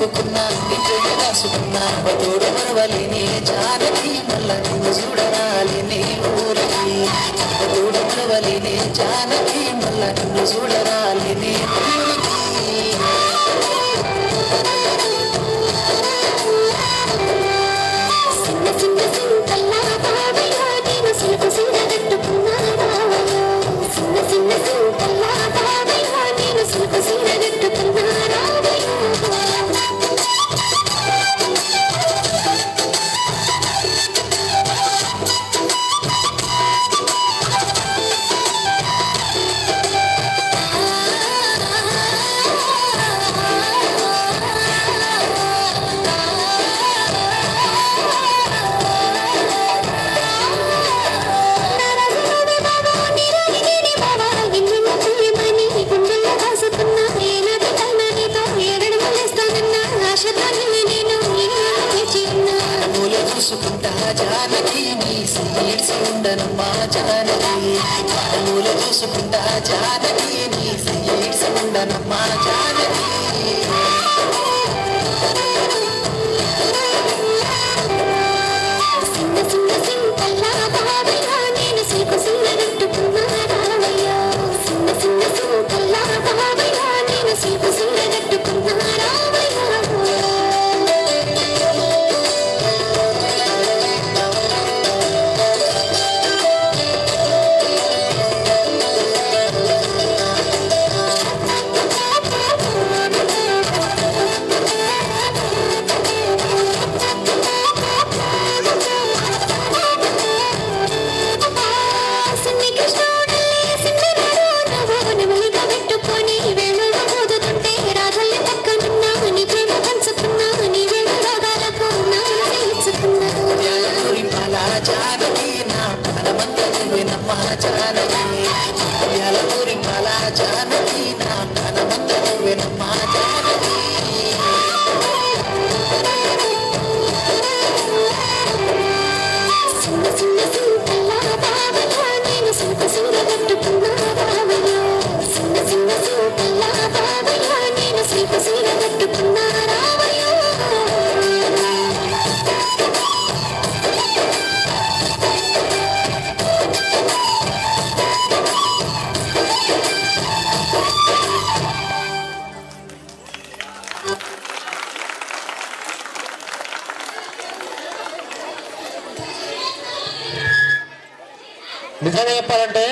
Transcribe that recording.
నింపుకున్నా నిజ రాసుకున్నా తోడు మరవలేని జానకి మళ్ళా నిన్ను చూడరాలిని ఊరికి తోడు మరవలేని జానకి మళ్ళా నిన్ను చూడరాలిని ఊరికి చూసుకుంటా జానకి నీ సీడ్స్ ఉండనమ్మా జానకి మూల చూసుకుంటా జానకి నీ సీడ్స్ ఉండనమ్మా జానకి జానకి నా మనమంత నువ్వేనమ్మా జానకి ఎలూరి మాల జానకి నా మనమంత నువ్వేనమ్మా జానకి నిజంగా చెప్పాలంటే